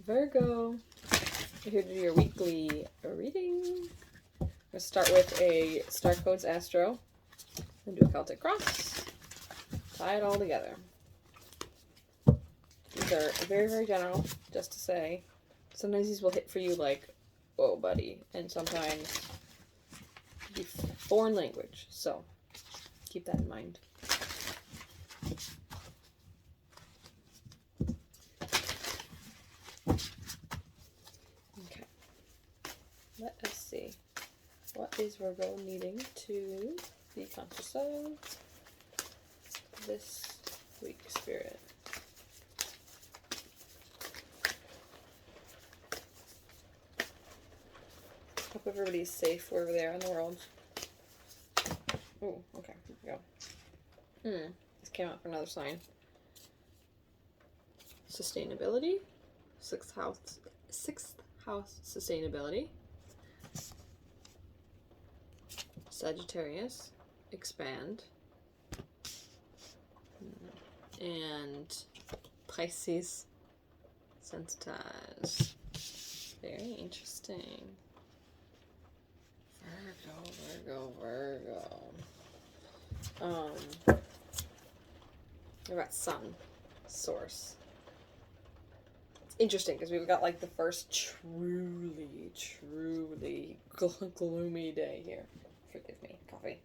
Virgo, you're here to do your weekly reading. We'll start with a Star Codes Astro, then do a Celtic Cross, tie it all together. These are very, very general, just to say. Sometimes these will hit for you like, whoa, buddy, and sometimes be foreign language, so keep that in mind. Okay, let us see. What is Virgo needing to be conscious of this week, Spirit? Hope everybody's safe wherever they are in the world. Oh, okay, here we go. This came out for another sign. Sustainability. Sixth house sustainability. Sagittarius, expand. And Pisces, sensitize. Very interesting. Virgo. We've got sun, source. It's interesting because we've got like the first truly gloomy day here. Forgive me, coffee.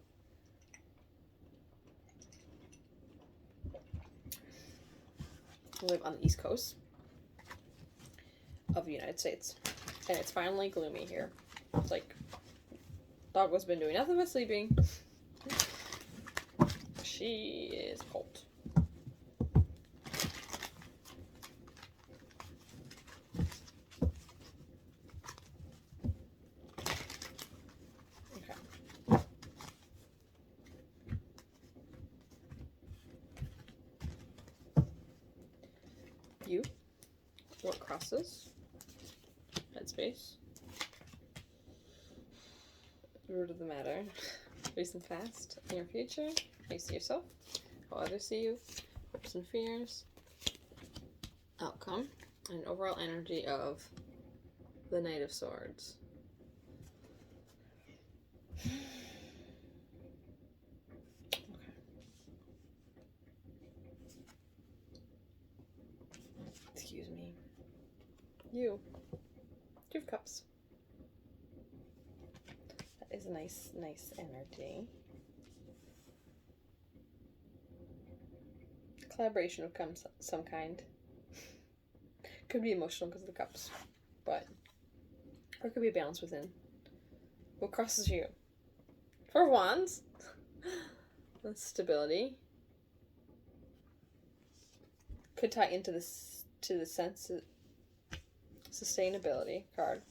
We live on the East Coast of the United States, and it's finally gloomy here. It's like Doggo's been doing nothing but sleeping. She is cold. Okay. You. What crosses? Headspace. Root of the matter. Recent past. Near future. How you see yourself. How others see you. Hopes and fears. Outcome. And overall energy of the Knight of Swords. Okay. Excuse me. You. Two of Cups. That is a nice energy. Collaboration of some kind. Could be emotional because of the cups, but or it could be a balance within. What crosses you? Four of Wands. That's stability. Could tie into this to the sense of sustainability card.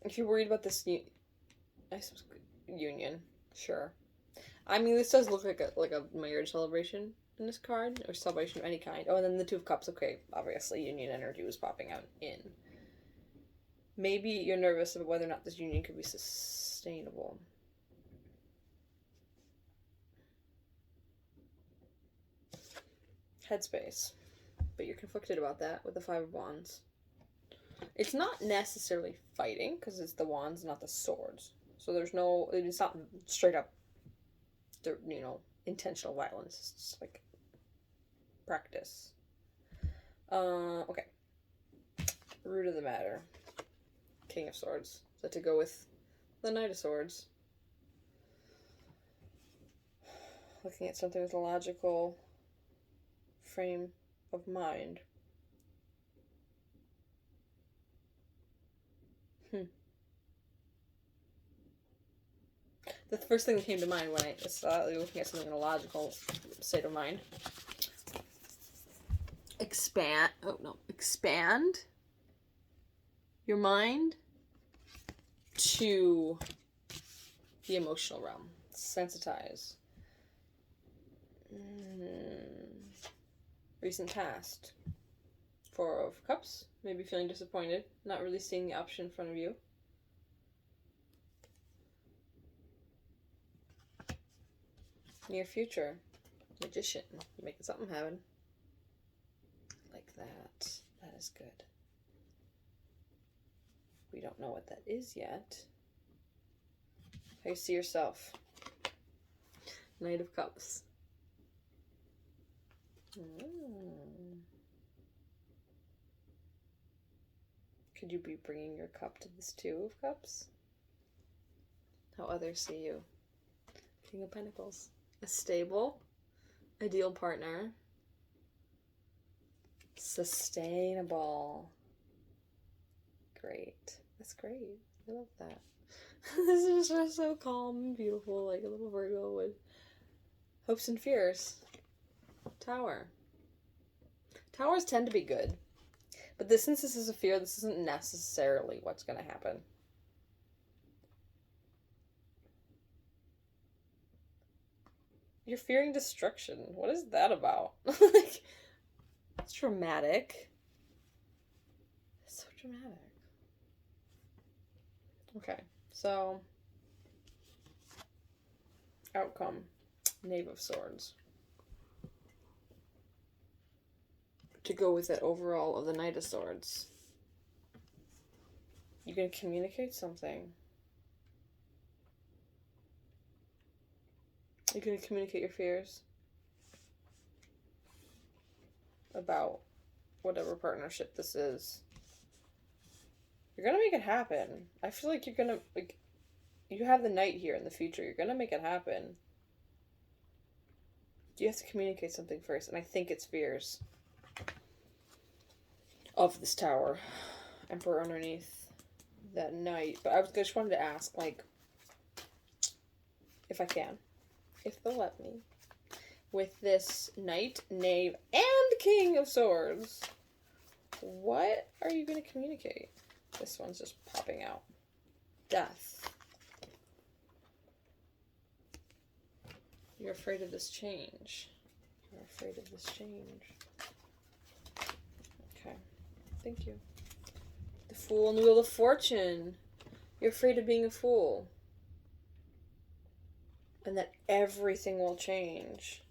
If you're worried about this, I suppose union, sure. I mean, this does look like a marriage celebration in this card, or celebration of any kind. Oh, and then the Two of Cups. Okay, obviously union energy was popping out in. Maybe you're nervous about whether or not this union could be sustainable. Headspace. But you're conflicted about that with the Five of Wands. It's not necessarily fighting, because it's the wands, not the swords. So it's not straight up, intentional violence. It's just like practice. Okay. Root of the matter. King of Swords. So to go with the Knight of Swords. Looking at something with a logical frame of mind. The first thing that came to mind when I saw looking at something in a logical state of mind. Expand your mind to the emotional realm. Sensitize. Recent past. Four of Cups. Maybe feeling disappointed. Not really seeing the option in front of you. Near future. Magician. Making something happen. like that. That is good. We don't know what that is yet. How you see yourself? Knight of Cups. Could you be bringing your cup to this Two of Cups? How others see you. King of Pentacles. A stable, ideal partner. Sustainable. Great. That's great. I love that. This is just so calm and beautiful, like a little Virgo with hopes and fears. Tower. Towers tend to be good. But since this is a fear, this isn't necessarily what's going to happen. You're fearing destruction. What is that about? Like, it's dramatic. It's so dramatic. Okay, so outcome. Knave of Swords. To go with that overall of the Knight of Swords. You're going to communicate something. You're going to communicate your fears about whatever partnership this is. You're going to make it happen. I feel like you're going to, like, you have the Knight here in the future. You're going to make it happen. You have to communicate something first, and I think it's fears of this Tower. Emperor underneath that Knight. But I just wanted to ask, like, if I can, if they'll let me, with this Knight, Knave, and King of Swords, what are you going to communicate? This one's just popping out. Death. You're afraid of this change. You're afraid of this change. Okay. Thank you. The Fool and the Wheel of Fortune. You're afraid of being a fool. And that everything will change.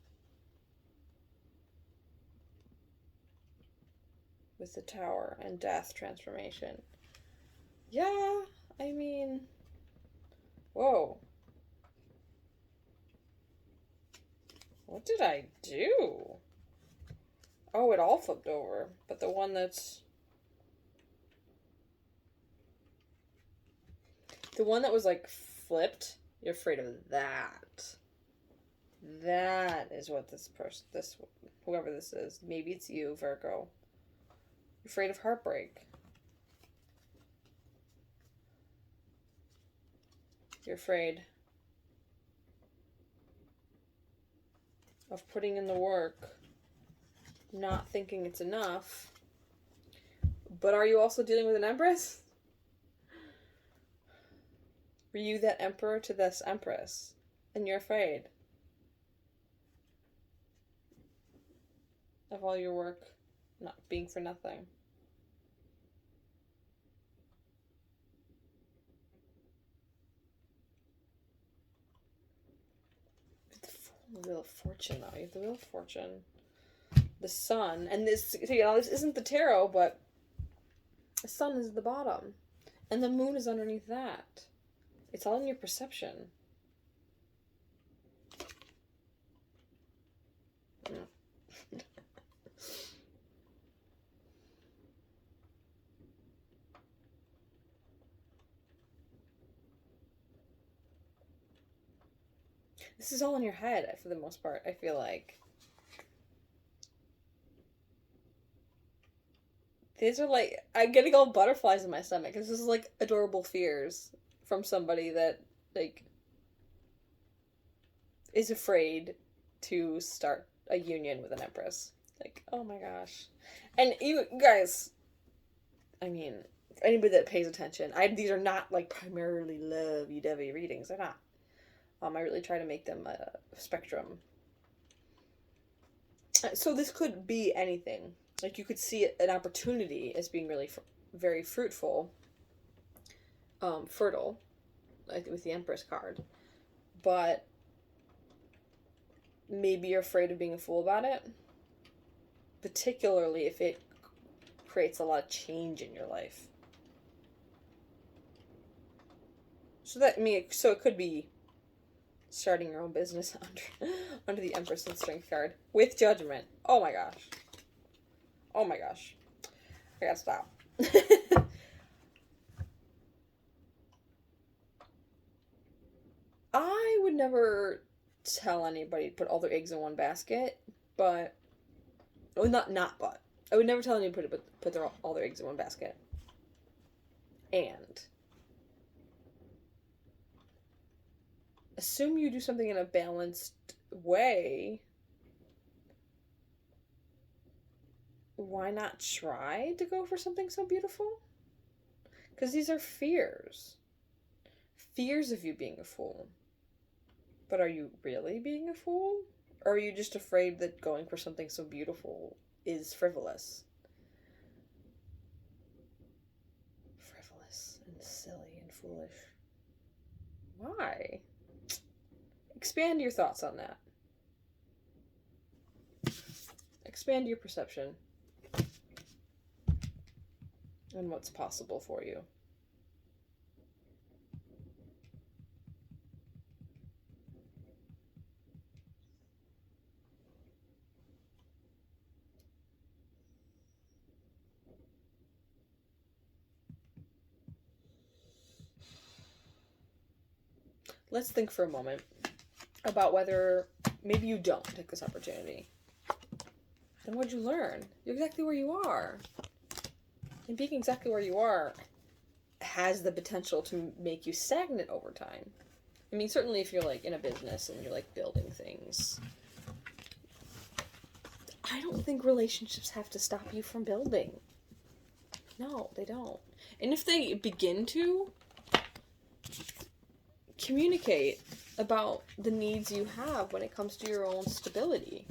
With the Tower and Death transformation. Yeah, I mean, whoa. What did I do? Oh, it all flipped over. But the one that was like flipped, you're afraid of that. That is what whoever this is, maybe it's you, Virgo. You're afraid of heartbreak. You're afraid of putting in the work, not thinking it's enough. But are you also dealing with an Empress? Were you that Emperor to this Empress? And you're afraid of all your work not being for nothing. The Wheel of Fortune, though. You have the Wheel of Fortune. The Sun. And this, you know, this isn't the tarot, but the Sun is at the bottom. And the Moon is underneath that. It's all in your perception. This is all in your head, for the most part, I feel like. These are like, I'm getting all butterflies in my stomach. This is like adorable fears from somebody that, like, is afraid to start a union with an Empress. Like, oh my gosh. And you guys, I mean, anybody that pays attention, these are not like primarily lovey-dovey readings. They're not. I really try to make them a spectrum. So this could be anything. Like, you could see an opportunity as being really very fruitful, fertile, like with the Empress card. But maybe you're afraid of being a fool about it. particularly if it creates a lot of change in your life. So so it could be starting your own business under the Empress and Strength card with Judgment. Oh my gosh. Oh my gosh. I gotta stop. I would never tell anybody to put all their eggs in one basket, but not but. I would never tell anybody to put all their eggs in one basket. And assume you do something in a balanced way. Why not try to go for something so beautiful? Because these are fears. Fears of you being a fool. But are you really being a fool? Or are you just afraid that going for something so beautiful is frivolous? Frivolous and silly and foolish. Why? Expand your thoughts on that. Expand your perception on what's possible for you. Let's think for a moment about whether maybe you don't take this opportunity. Then what'd you learn? You're exactly where you are. And being exactly where you are has the potential to make you stagnant over time. I mean, certainly if you're like in a business and you're like building things, I don't think relationships have to stop you from building. No, they don't. And if they begin to, communicate about the needs you have when it comes to your own stability.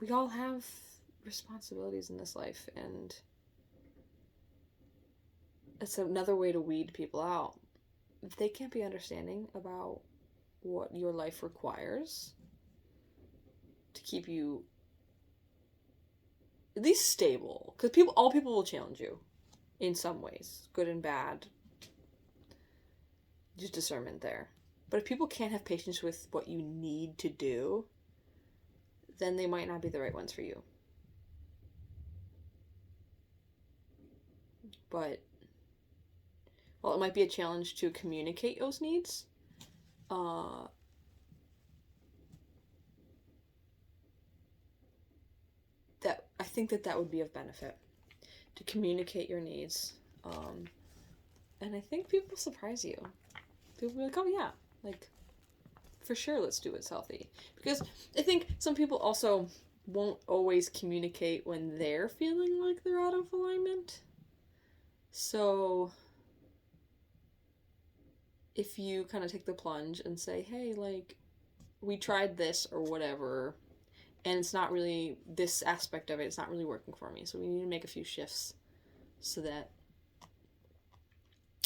We all have responsibilities in this life, and it's another way to weed people out. If they can't be understanding about what your life requires to keep you at least stable, because all people will challenge you in some ways, good and bad. Just discernment there. But if people can't have patience with what you need to do, then they might not be the right ones for you. But while it might be a challenge to communicate those needs, that I think that would be of benefit to communicate your needs. And I think people surprise you. People will be like, oh yeah, like, for sure, let's do what's healthy. Because I think some people also won't always communicate when they're feeling like they're out of alignment. So if you kind of take the plunge and say, hey, like, we tried this or whatever, and it's not really, this aspect of it's not really working for me, so we need to make a few shifts so that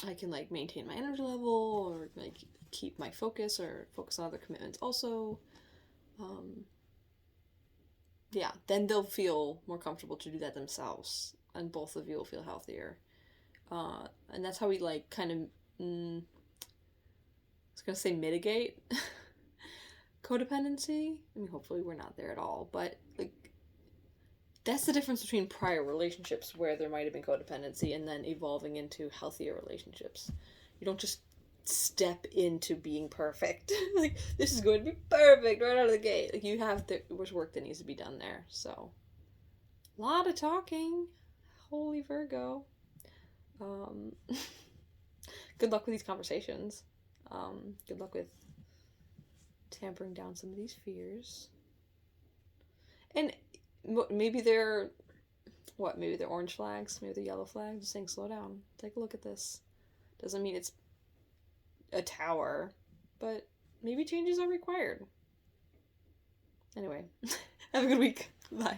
I can, like, maintain my energy level, or, like, keep my focus, or focus on other commitments also. Yeah, then they'll feel more comfortable to do that themselves, and both of you will feel healthier. And that's how we, like, kind of, I was gonna say mitigate codependency. I mean, hopefully we're not there at all, but, like, that's the difference between prior relationships where there might have been codependency and then evolving into healthier relationships. You don't just step into being perfect. Like, this is going to be perfect right out of the gate. Like, there's work that needs to be done there. So, a lot of talking. Holy Virgo. Good luck with these conversations. Good luck with tampering down some of these fears. And maybe they're orange flags, maybe they're yellow flags, just saying slow down, take a look at this. Doesn't mean it's a tower, but maybe changes are required. Anyway, have a good week. Bye.